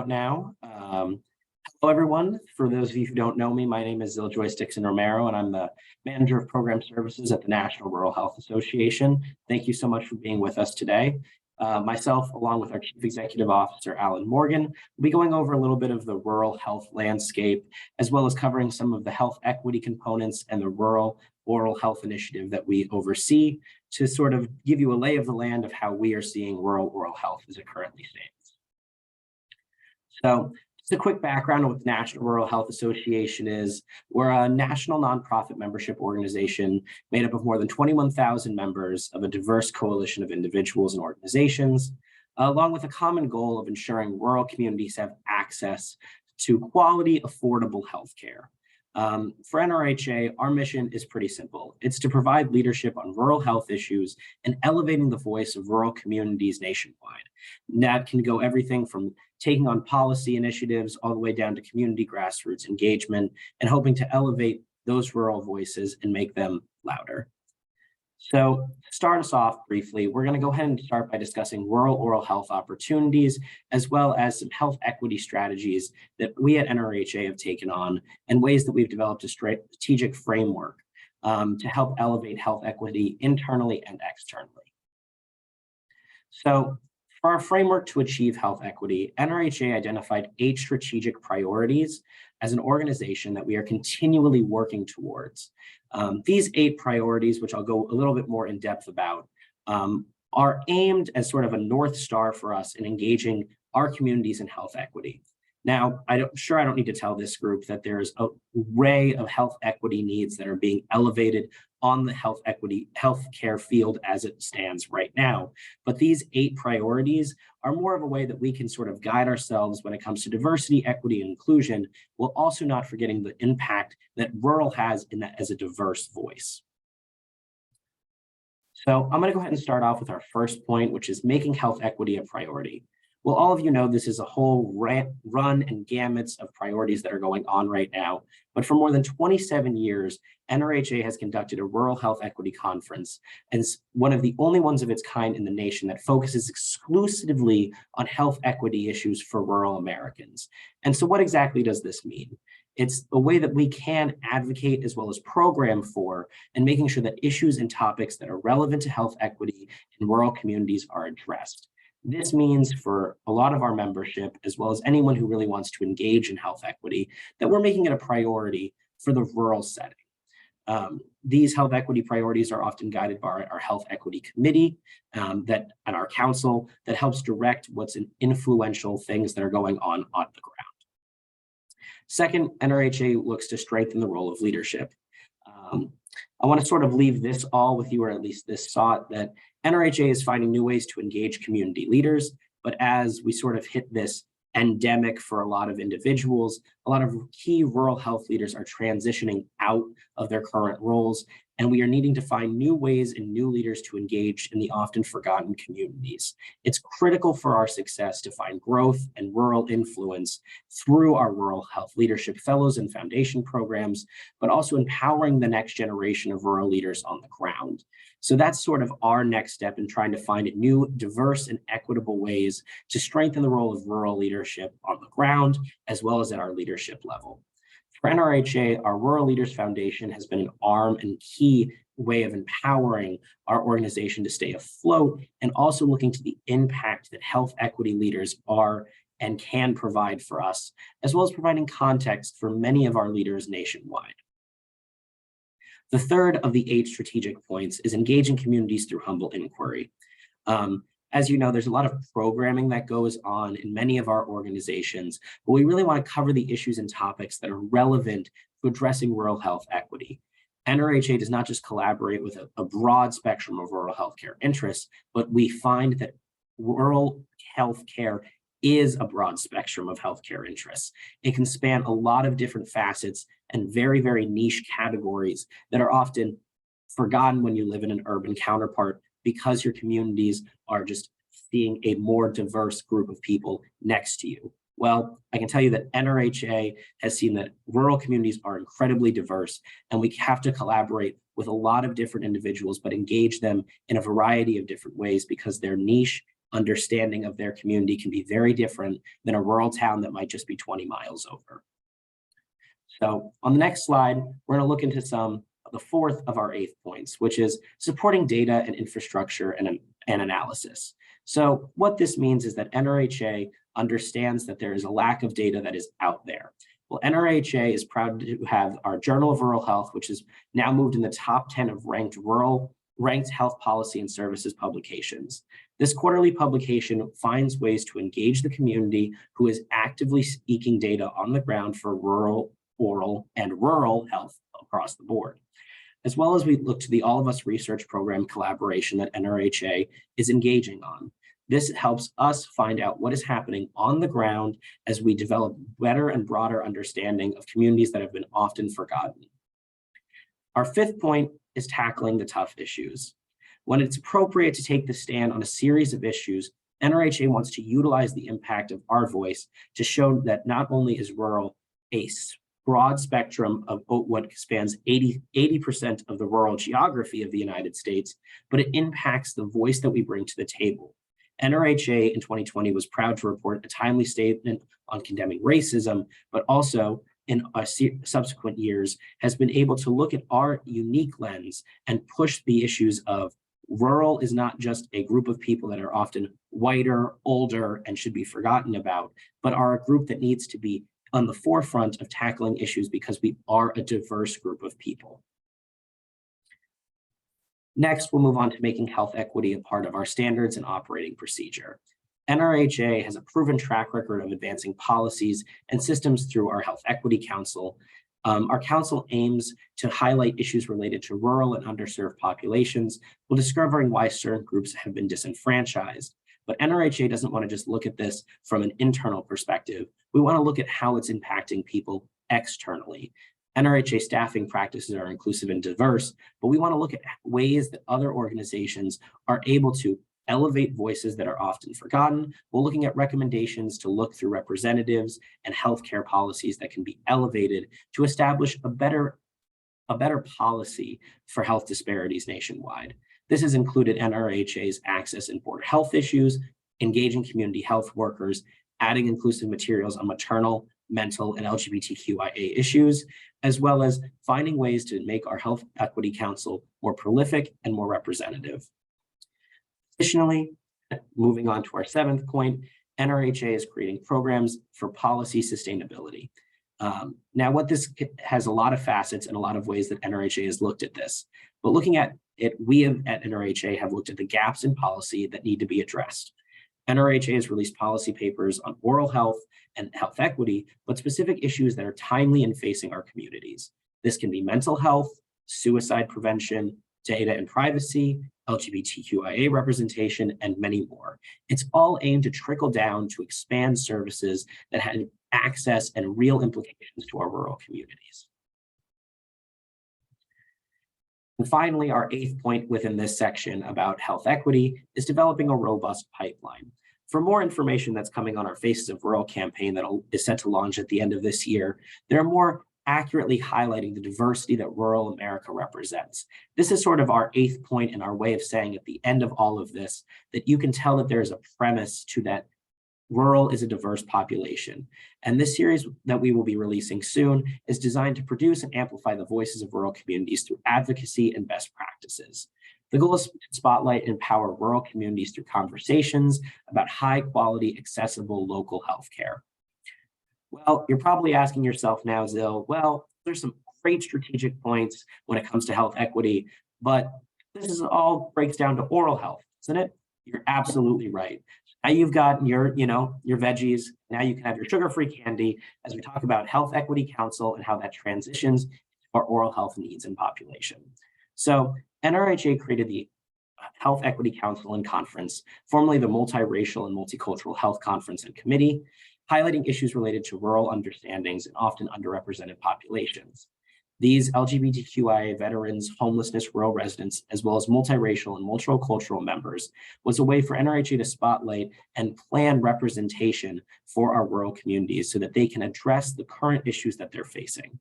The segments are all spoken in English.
now. Hello, everyone. For those of you who don't know me, my name is Joyce, Dixon, Romero, and I'm the Manager of Program Services at the National Rural Health Association. Thank you so much for being with us today. Myself, along with our Chief Executive Officer, Alan Morgan, will be going over a little bit of the rural health landscape, as well as covering some of the health equity components and the rural oral health initiative that we oversee to sort of give you a lay of the land of how we are seeing rural oral health as it currently stands. So just a quick background on what the National Rural Health Association is. We're a national nonprofit membership organization made up of more than 21,000 members of a diverse coalition of individuals and organizations, along with a common goal of ensuring rural communities have access to quality, affordable healthcare. For NRHA, our mission is pretty simple. It's to provide leadership on rural health issues and elevating the voice of rural communities nationwide. And that can go everything from taking on policy initiatives all the way down to community grassroots engagement and hoping to elevate those rural voices and make them louder. So to start us off briefly, we're going to go ahead and start by discussing rural oral health opportunities, as well as some health equity strategies that we at NRHA have taken on and ways that we've developed a strategic framework to help elevate health equity internally and externally. So for our framework to achieve health equity, NRHA identified 8 strategic priorities as an organization that we are continually working towards. These 8 priorities, which I'll go a little bit more in depth about, are aimed as sort of a North Star for us in engaging our communities in health equity. Now, I don't need to tell this group that there's an array of health equity needs that are being elevated on the healthcare field as it stands right now. But these 8 priorities are more of a way that we can sort of guide ourselves when it comes to diversity, equity, and inclusion, while also not forgetting the impact that rural has in that as a diverse voice. So I'm going to go ahead and start off with our first point, which is making health equity a priority. Well, all of you know this is a whole run and gamuts of priorities that are going on right now. But for more than 27 years, NRHA has conducted a rural health equity conference, and it's one of the only ones of its kind in the nation that focuses exclusively on health equity issues for rural Americans. And so what exactly does this mean? It's a way that we can advocate as well as program for and making sure that issues and topics that are relevant to health equity in rural communities are addressed. This means for a lot of our membership, as well as anyone who really wants to engage in health equity, that we're making it a priority for the rural setting. These health equity priorities are often guided by our health equity committee and our council that helps direct what's influential things that are going on the ground. Second, NRHA looks to strengthen the role of leadership. I want to sort of leave this all with you, or at least this thought, that NRHA is finding new ways to engage community leaders, but as we sort of hit this endemic for a lot of individuals, a lot of key rural health leaders are transitioning out of their current roles, and we are needing to find new ways and new leaders to engage in the often forgotten communities. It's critical for our success to find growth and rural influence through our rural health leadership fellows and foundation programs, but also empowering the next generation of rural leaders on the ground. So that's sort of our next step in trying to find new, diverse, and equitable ways to strengthen the role of rural leadership on the ground, as well as at our leadership level. For NRHA, our Rural Leaders Foundation has been an arm and key way of empowering our organization to stay afloat and also looking to the impact that health equity leaders are and can provide for us, as well as providing context for many of our leaders nationwide. The third of the 8 strategic points is engaging communities through humble inquiry. As you know, there's a lot of programming that goes on in many of our organizations, but we really want to cover the issues and topics that are relevant to addressing rural health equity. NRHA does not just collaborate with a broad spectrum of rural healthcare interests, but we find that rural healthcare is a broad spectrum of healthcare interests. It can span a lot of different facets and very, very niche categories that are often forgotten when you live in an urban counterpart, because your communities are just seeing a more diverse group of people next to you. Well, I can tell you that NRHA has seen that rural communities are incredibly diverse, and we have to collaborate with a lot of different individuals, but engage them in a variety of different ways because their niche understanding of their community can be very different than a rural town that might just be 20 miles over. So on the next slide, we're going to look into the fourth of our 8 points, which is supporting data and infrastructure and analysis. So what this means is that NRHA understands that there is a lack of data that is out there. Well, NRHA is proud to have our Journal of Rural Health, which is now moved in the top 10 of ranked health policy and services publications. This quarterly publication finds ways to engage the community who is actively seeking data on the ground for rural, oral, and rural health across the board. As well as we look to the All of Us research program collaboration that NRHA is engaging on. This helps us find out what is happening on the ground as we develop better and broader understanding of communities that have been often forgotten. Our 5th point is tackling the tough issues. When it's appropriate to take the stand on a series of issues, NRHA wants to utilize the impact of our voice to show that not only is rural a broad spectrum of what spans 80% of the rural geography of the United States, but it impacts the voice that we bring to the table. NRHA in 2020 was proud to report a timely statement on condemning racism, but also in subsequent years has been able to look at our unique lens and push the issues of rural is not just a group of people that are often whiter, older, and should be forgotten about, but are a group that needs to be on the forefront of tackling issues because we are a diverse group of people. Next, we'll move on to making health equity a part of our standards and operating procedure. NRHA has a proven track record of advancing policies and systems through our Health Equity Council. Our council aims to highlight issues related to rural and underserved populations while discovering why certain groups have been disenfranchised. But NRHA doesn't want to just look at this from an internal perspective. We want to look at how it's impacting people externally. NRHA staffing practices are inclusive and diverse, but we want to look at ways that other organizations are able to elevate voices that are often forgotten, while looking at recommendations to look through representatives and healthcare policies that can be elevated to establish a better policy for health disparities nationwide. This has included NRHA's access and border health issues, engaging community health workers, adding inclusive materials on maternal, mental, and LGBTQIA issues, as well as finding ways to make our Health Equity Council more prolific and more representative. Additionally, moving on to our 7th point, NRHA is creating programs for policy sustainability. Now, what this has a lot of facets and a lot of ways that NRHA has looked at this, but looking at it, we at NRHA have looked at the gaps in policy that need to be addressed. NRHA has released policy papers on oral health and health equity, but specific issues that are timely in facing our communities. This can be mental health, suicide prevention, data and privacy, LGBTQIA representation, and many more. It's all aimed to trickle down to expand services that have access and real implications to our rural communities. And finally, our 8th point within this section about health equity is developing a robust pipeline. For more information that's coming on our Faces of Rural campaign that is set to launch at the end of this year, there are more accurately highlighting the diversity that rural America represents. This is sort of our 8th point and our way of saying at the end of all of this, that you can tell that there is a premise to that rural is a diverse population. And this series that we will be releasing soon is designed to produce and amplify the voices of rural communities through advocacy and best practices. The goal is to spotlight and empower rural communities through conversations about high quality, accessible local healthcare. Well, you're probably asking yourself now, Zil, well, there's some great strategic points when it comes to health equity, but this is all breaks down to oral health, isn't it? You're absolutely right. Now you've got your veggies. Now you can have your sugar-free candy as we talk about Health Equity Council and how that transitions to our oral health needs and population. So NRHA created the Health Equity Council and Conference, formerly the Multiracial and Multicultural Health Conference and Committee, highlighting issues related to rural understandings and often underrepresented populations. These LGBTQIA veterans, homelessness, rural residents, as well as multiracial and multicultural members was a way for NRHA to spotlight and plan representation for our rural communities so that they can address the current issues that they're facing.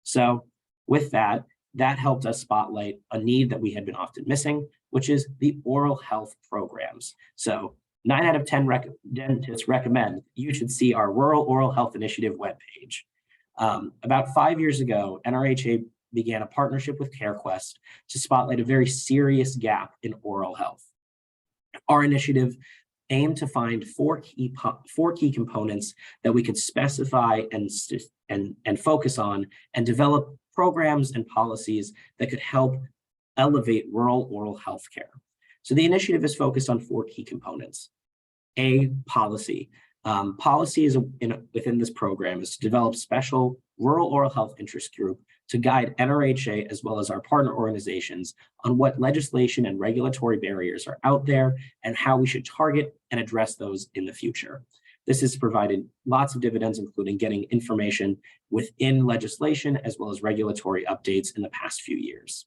So with that helped us spotlight a need that we had been often missing, which is the oral health programs. So 9 out of 10 dentists recommend you should see our Rural Oral Health Initiative webpage. About 5 years ago, NRHA began a partnership with CareQuest to spotlight a very serious gap in oral health. Our initiative aimed to find four key components that we could specify and focus on and develop programs and policies that could help elevate rural oral health care. So the initiative is focused on 4 key components. A, policy. Policy is within this program is to develop special rural oral health interest group to guide NRHA as well as our partner organizations on what legislation and regulatory barriers are out there and how we should target and address those in the future. This has provided lots of dividends, including getting information within legislation as well as regulatory updates in the past few years.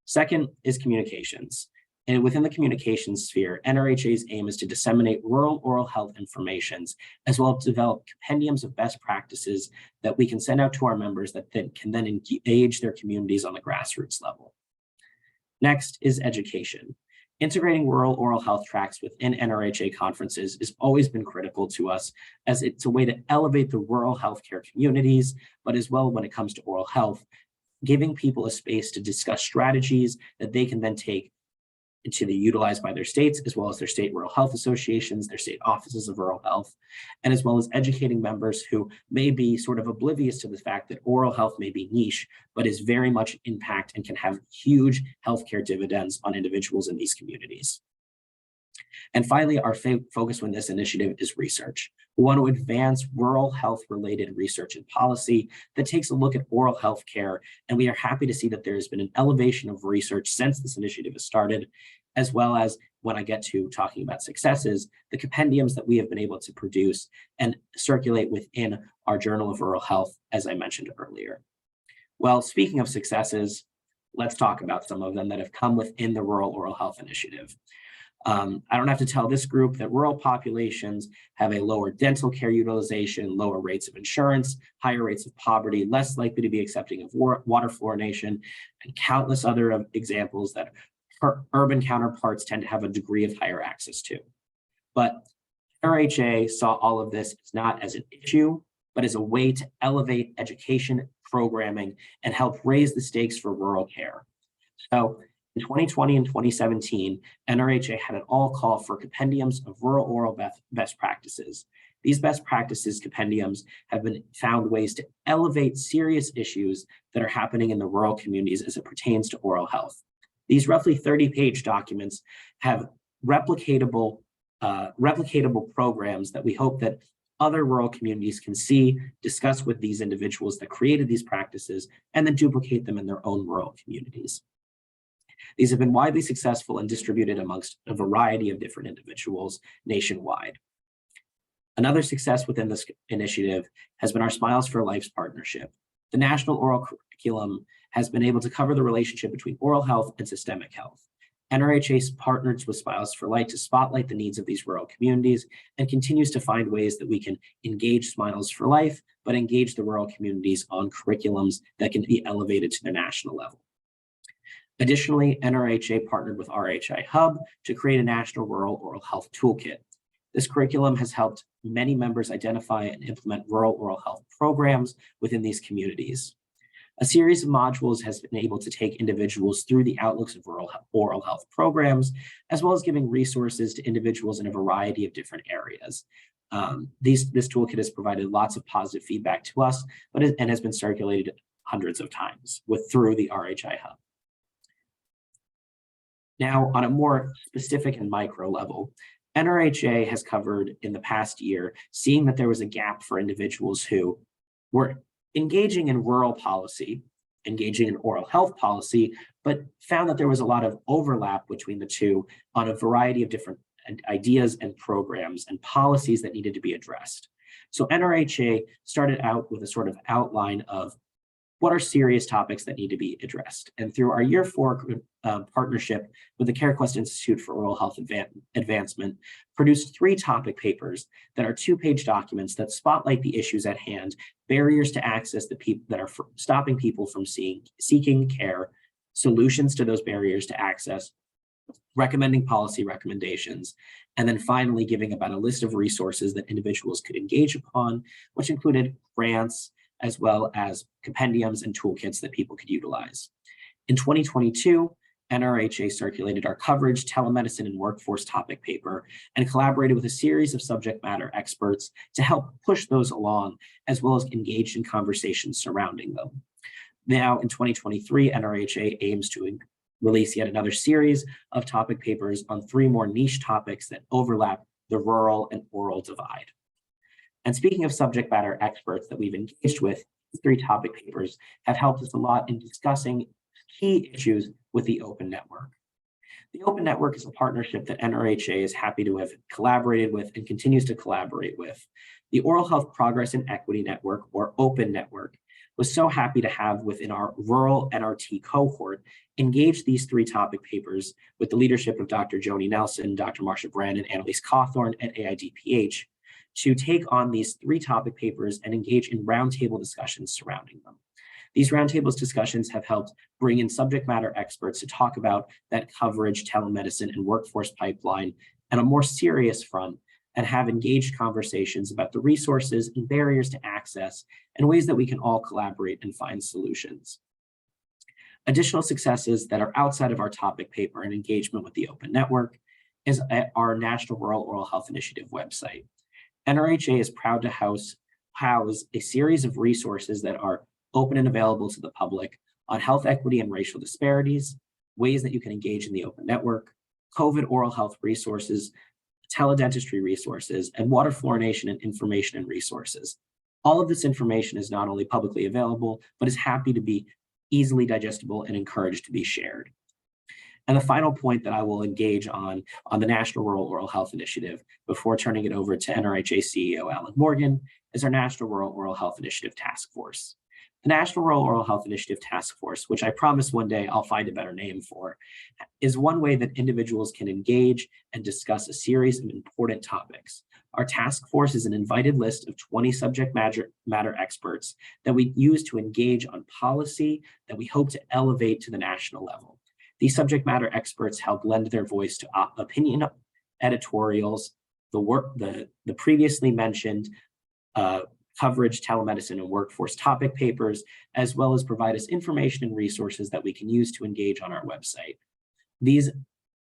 Second is communications. And within the communications sphere, NRHA's aim is to disseminate rural oral health information, as well as develop compendiums of best practices that we can send out to our members that can then engage their communities on the grassroots level. Next is education. Integrating rural oral health tracks within NRHA conferences has always been critical to us, as it's a way to elevate the rural healthcare communities, but as well when it comes to oral health, giving people a space to discuss strategies that they can then take to be utilized by their states, as well as their state rural health associations, their state offices of rural health, and as well as educating members who may be sort of oblivious to the fact that oral health may be niche, but is very much impact and can have huge healthcare dividends on individuals in these communities. And finally, our focus with this initiative is research. We want to advance rural health-related research and policy that takes a look at oral health care, and we are happy to see that there has been an elevation of research since this initiative has started, as well as when I get to talking about successes, the compendiums that we have been able to produce and circulate within our Journal of Rural Health, as I mentioned earlier. Well, speaking of successes, let's talk about some of them that have come within the Rural Oral Health Initiative. I don't have to tell this group that rural populations have a lower dental care utilization, lower rates of insurance, higher rates of poverty, less likely to be accepting of water fluoridation, and countless other examples that urban counterparts tend to have a degree of higher access to. But NRHA saw all of this not as an issue, but as a way to elevate education, programming, and help raise the stakes for rural care. So in 2020 and 2017, NRHA had an all call for compendiums of rural oral best practices. These best practices compendiums have been found ways to elevate serious issues that are happening in the rural communities as it pertains to oral health. These roughly 30-page documents have replicatable programs that we hope that other rural communities can see, discuss with these individuals that created these practices, and then duplicate them in their own rural communities. These have been widely successful and distributed amongst a variety of different individuals nationwide. Another success within this initiative has been our Smiles for Life's partnership. The national oral curriculum has been able to cover the relationship between oral health and systemic health. NRHA partners with Smiles for Life to spotlight the needs of these rural communities and continues to find ways that we can engage Smiles for Life, but engage the rural communities on curriculums that can be elevated to the national level. Additionally, NRHA partnered with RHI Hub to create a national rural oral health toolkit. This curriculum has helped many members identify and implement rural oral health programs within these communities. A series of modules has been able to take individuals through the outlooks of rural oral health programs, as well as giving resources to individuals in a variety of different areas. This toolkit has provided lots of positive feedback to us, and has been circulated hundreds of times through the RHI Hub. Now, on a more specific and micro level, NRHA has covered in the past year, seeing that there was a gap for individuals who were engaging in rural policy, engaging in oral health policy, but found that there was a lot of overlap between the two on a variety of different ideas and programs and policies that needed to be addressed. So NRHA started out with a sort of outline of what are serious topics that need to be addressed. And through our year 4 partnership with the CareQuest Institute for Oral Health Advancement, produced 3 topic papers that are 2-page documents that spotlight the issues at hand, barriers to access that are stopping people from seeking care, solutions to those barriers to access, recommending policy recommendations, and then finally giving about a list of resources that individuals could engage upon, which included grants as well as compendiums and toolkits that people could utilize. In 2022, NRHA circulated our coverage, telemedicine, and workforce topic paper and collaborated with a series of subject matter experts to help push those along, as well as engage in conversations surrounding them. Now, in 2023, NRHA aims to release yet another series of topic papers on 3 more niche topics that overlap the rural and oral divide. And speaking of subject matter experts that we've engaged with, these 3 topic papers have helped us a lot in discussing key issues with the Open Network. The Open Network is a partnership that NRHA is happy to have collaborated with and continues to collaborate with. The Oral Health Progress and Equity Network, or Open Network, was so happy to have within our rural NRT cohort engage these 3 topic papers with the leadership of Dr. Joni Nelson, Dr. Marsha Brand, and Annalise Cawthorn at AIDPH to take on these 3 topic papers and engage in roundtable discussions surrounding them. These roundtables discussions have helped bring in subject matter experts to talk about that coverage, telemedicine, and workforce pipeline on a more serious front, and have engaged conversations about the resources and barriers to access and ways that we can all collaborate and find solutions. Additional successes that are outside of our topic paper and engagement with the Open Network is at our National Rural Oral Health Initiative website. NRHA is proud to house a series of resources that are open and available to the public on health equity and racial disparities, ways that you can engage in the Open Network, COVID oral health resources, teledentistry resources, and water fluorination and information and resources. All of this information is not only publicly available, but is happy to be easily digestible and encouraged to be shared. And the final point that I will engage on the National Rural Oral Health Initiative before turning it over to NRHA CEO Alan Morgan is our National Rural Oral Health Initiative Task Force. The National Rural Oral Health Initiative Task Force, which I promise one day I'll find a better name for, is one way that individuals can engage and discuss a series of important topics. Our task force is an invited list of 20 subject matter experts that we use to engage on policy that we hope to elevate to the national level. These subject matter experts help lend their voice to opinion editorials, the previously mentioned coverage, telemedicine, and workforce topic papers, as well as provide us information and resources that we can use to engage on our website. These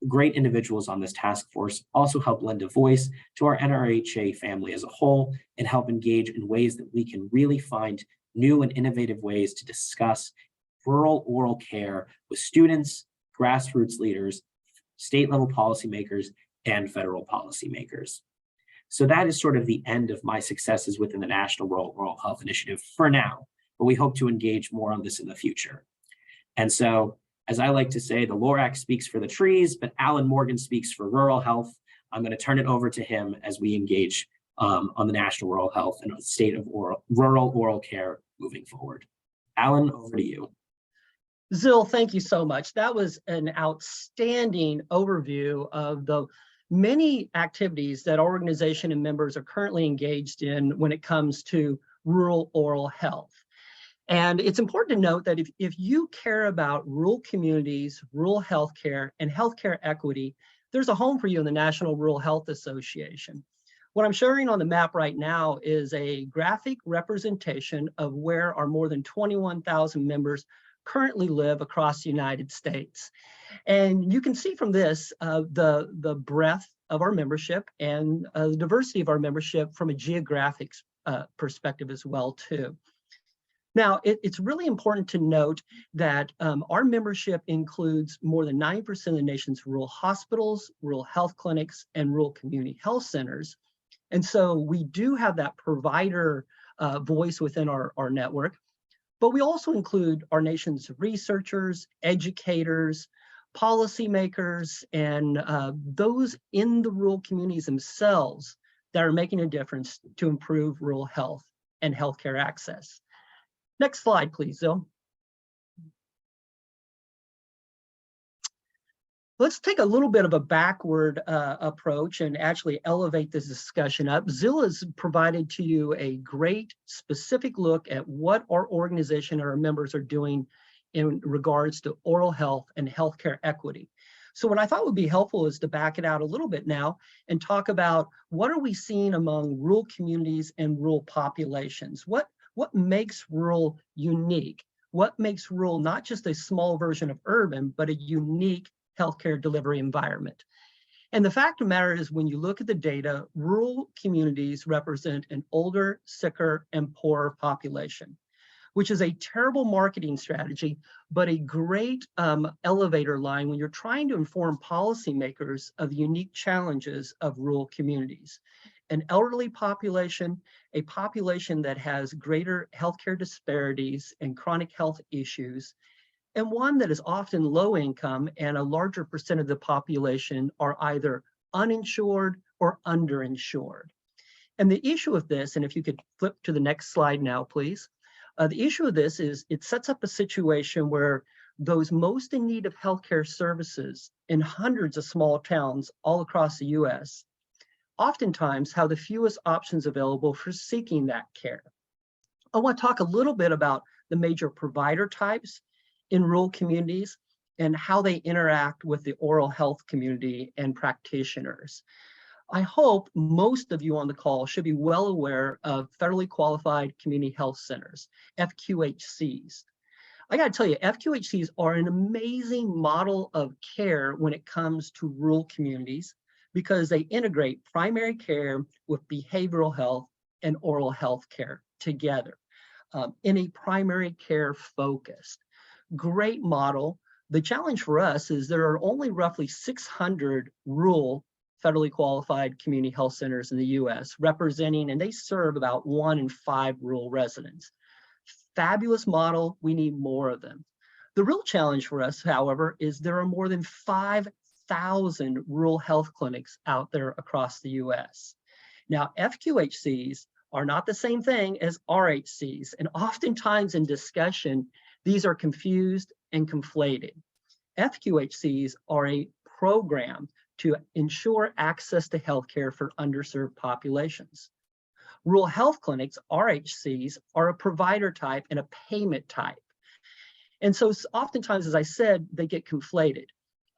great individuals on this task force also help lend a voice to our NRHA family as a whole and help engage in ways that we can really find new and innovative ways to discuss rural oral care with students, grassroots leaders, state level policymakers, and federal policymakers. So that is sort of the end of my successes within the National Rural Oral Health Initiative for now, but we hope to engage more on this in the future. And so, as I like to say, the Lorax speaks for the trees, but Alan Morgan speaks for rural health. I'm going to turn it over to him as we engage on the National Rural Health and the state of rural oral care moving forward. Alan, over to you. Zil, thank you so much. That was an outstanding overview of the many activities that our organization and members are currently engaged in when it comes to rural oral health. And it's important to note that if you care about rural communities, rural healthcare, and healthcare equity, there's a home for you in the National Rural Health Association. What I'm showing on the map right now is a graphic representation of where our more than 21,000 members currently live across the United States. And you can see from this the breadth of our membership and the diversity of our membership from a geographic perspective as well too. Now, it's really important to note that our membership includes more than 90% of the nation's rural hospitals, rural health clinics, and rural community health centers. And so we do have that provider voice within our network, but we also include our nation's researchers, educators, policymakers, and those in the rural communities themselves that are making a difference to improve rural health and healthcare access. Next slide, please, Zil. Let's take a little bit of a backward approach and actually elevate this discussion up. Zil has provided to you a great specific look at what our organization and our members are doing in regards to oral health and healthcare equity. So what I thought would be helpful is to back it out a little bit now and talk about what are we seeing among rural communities and rural populations? What makes rural unique? What makes rural not just a small version of urban, but a unique healthcare delivery environment? And the fact of the matter is, when you look at the data, rural communities represent an older, sicker, and poorer population, which is a terrible marketing strategy, but a great elevator line when you're trying to inform policymakers of the unique challenges of rural communities. An elderly population, a population that has greater healthcare disparities and chronic health issues, and one that is often low income, and a larger percent of the population are either uninsured or underinsured. And the issue of this, and if you could flip to the next slide now, please. The issue of this is it sets up a situation where those most in need of healthcare services in hundreds of small towns all across the US oftentimes have the fewest options available for seeking that care. I want to talk a little bit about the major provider types in rural communities and how they interact with the oral health community and practitioners. I hope most of you on the call should be well aware of federally qualified community health centers, FQHCs. I gotta tell you, FQHCs are an amazing model of care when it comes to rural communities because they integrate primary care with behavioral health and oral health care together in a primary care focus. Great model. The challenge for us is there are only roughly 600 rural federally qualified community health centers in the US representing, and they serve about 1 in 5 rural residents. Fabulous model, we need more of them. The real challenge for us, however, is there are more than 5,000 rural health clinics out there across the US. Now, FQHCs are not the same thing as RHCs, and oftentimes in discussion, these are confused and conflated. FQHCs are a program to ensure access to healthcare for underserved populations. Rural health clinics, RHCs, are a provider type and a payment type. And so oftentimes, as I said, they get conflated.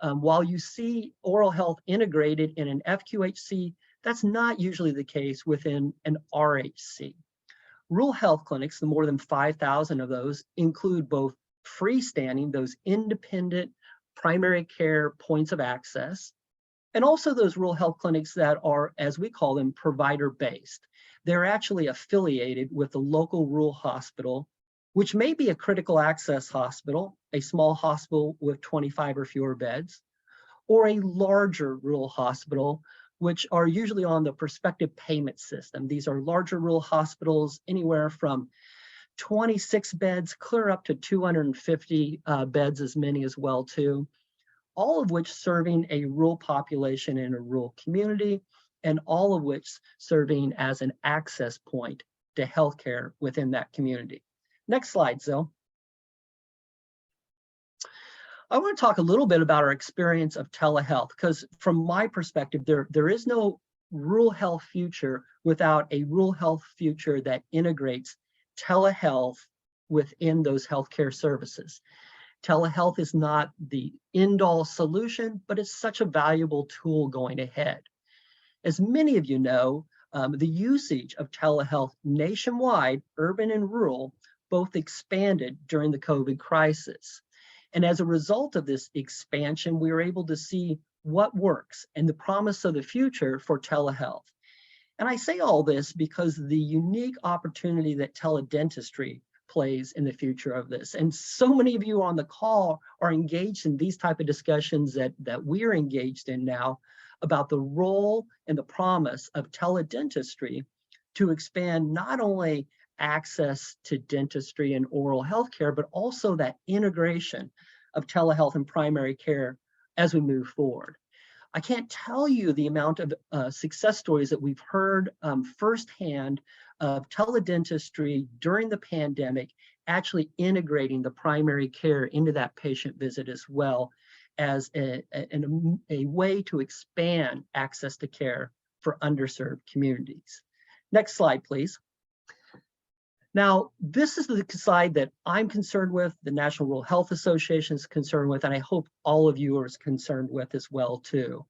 While you see oral health integrated in an FQHC, that's not usually the case within an RHC. Rural health clinics, the more than 5,000 of those, include both freestanding, those independent primary care points of access, and also those rural health clinics that are, as we call them, provider-based. They're actually affiliated with the local rural hospital, which may be a critical access hospital, a small hospital with 25 or fewer beds, or a larger rural hospital, which are usually on the prospective payment system. These are larger rural hospitals, anywhere from 26 beds clear up to 250 beds, as many as well too, all of which serving a rural population in a rural community, and all of which serving as an access point to healthcare within that community. Next slide, Zil. I want to talk a little bit about our experience of telehealth, because from my perspective, there is no rural health future without a rural health future that integrates telehealth within those healthcare services. Telehealth is not the end-all solution, but it's such a valuable tool going ahead. As many of you know, the usage of telehealth nationwide, urban and rural, both expanded during the COVID crisis. And as a result of this expansion, we were able to see what works and the promise of the future for telehealth. And I say all this because the unique opportunity that teledentistry plays in the future of this. And so many of you on the call are engaged in these type of discussions that we're engaged in now about the role and the promise of teledentistry to expand not only access to dentistry and oral health care, but also that integration of telehealth and primary care as we move forward. I can't tell you the amount of success stories that we've heard firsthand of teledentistry during the pandemic, actually integrating the primary care into that patient visit as well as a way to expand access to care for underserved communities. Next slide, please. Now, this is the side that I'm concerned with, the National Rural Health Association is concerned with, and I hope all of you are concerned with as well too.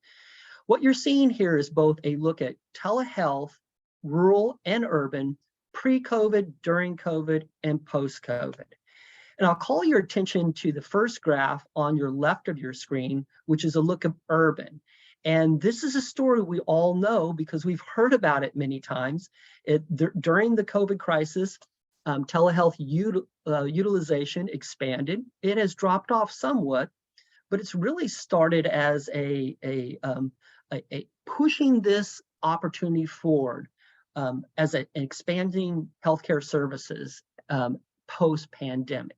What you're seeing here is both a look at telehealth, rural and urban, pre-COVID, during COVID, and post-COVID. And I'll call your attention to the first graph on your left of your screen, which is a look of urban. And this is a story we all know because we've heard about it many times. During the COVID crisis, telehealth utilization expanded. It has dropped off somewhat, but it's really started as a pushing this opportunity forward as an expanding healthcare services post-pandemic.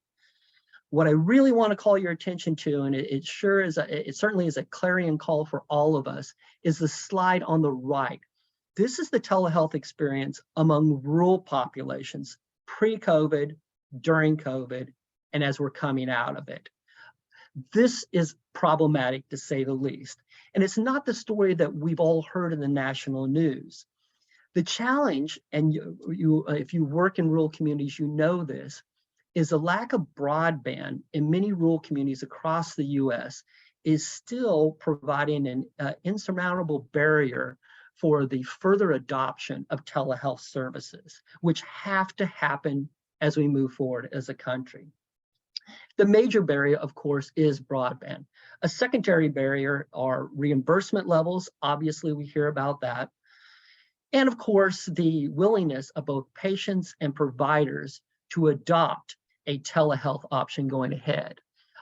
What I really want to call your attention to, and it certainly is a clarion call for all of us, is the slide on the right. This is the telehealth experience among rural populations, pre-COVID, during COVID, and as we're coming out of it. This is problematic to say the least. And it's not the story that we've all heard in the national news. The challenge, and if you work in rural communities, you know this, is a lack of broadband in many rural communities across the US is still providing an insurmountable barrier for the further adoption of telehealth services, which have to happen as we move forward as a country. The major barrier, of course, is broadband. A secondary barrier are reimbursement levels. Obviously, we hear about that. And of course, the willingness of both patients and providers to adopt a telehealth option going ahead.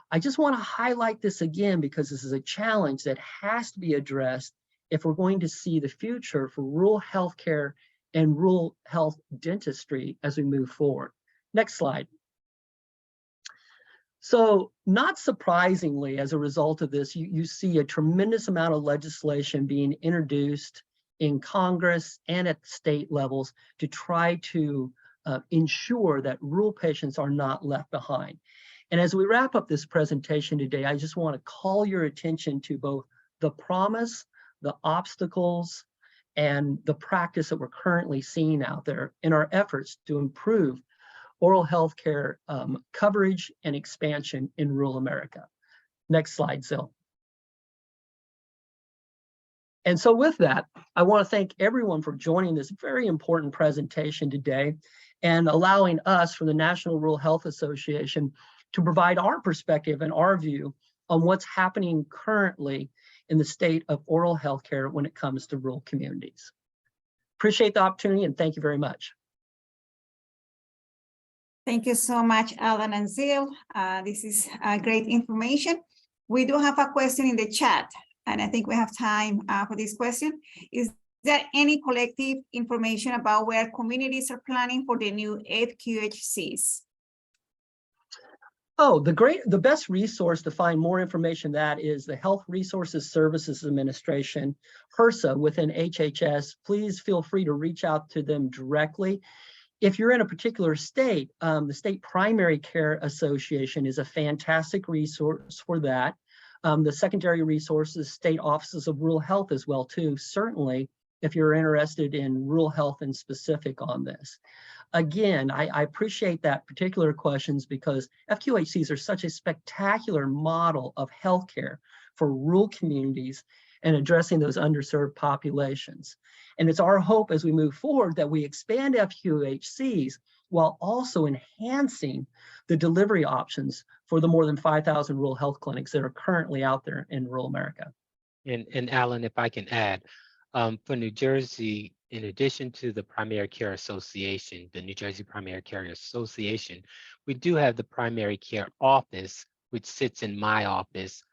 I just want to highlight this again because this is a challenge that has to be addressed if we're going to see the future for rural healthcare and rural health dentistry as we move forward. Next slide. So not surprisingly, as a result of this, you see a tremendous amount of legislation being introduced in Congress and at state levels to try to ensure that rural patients are not left behind. And as we wrap up this presentation today, I just want to call your attention to both the promise, the obstacles, and the practice that we're currently seeing out there in our efforts to improve oral health care coverage and expansion in rural America. Next slide, Zil. And so with that, I want to thank everyone for joining this very important presentation today and allowing us from the National Rural Health Association to provide our perspective and our view on what's happening currently in the state of oral health care when it comes to rural communities. Appreciate the opportunity and thank you very much. Thank you so much, Alan and Zil. This is great information. We do have a question in the chat, and I think we have time for this question. Is there any collective information about where communities are planning for the new FQHCs? Oh, the best resource to find more information that is the Health Resources Services Administration, HRSA, within HHS. Please feel free to reach out to them directly. If you're in a particular state, the State Primary Care Association is a fantastic resource for that. The secondary resources, state offices of rural health as well too, certainly if you're interested in rural health and specific on this. Again, I appreciate that particular questions because FQHCs are such a spectacular model of healthcare for rural communities and addressing those underserved populations. And it's our hope as we move forward that we expand FQHCs while also enhancing the delivery options for the more than 5,000 rural health clinics that are currently out there in rural America. And Alan, if I can add, for New Jersey, in addition to the Primary Care Association, the New Jersey Primary Care Association, we do have the Primary Care Office, which sits in my office.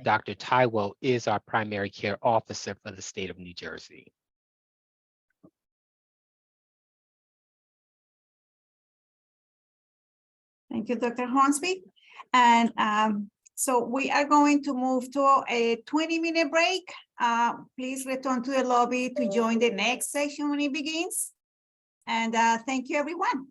Dr. Taiwo is our primary care officer for the state of New Jersey. Thank you, Dr. Hornsby. And so we are going to move to a 20-minute break. Please return to the lobby to join the next session when it begins. And thank you, everyone.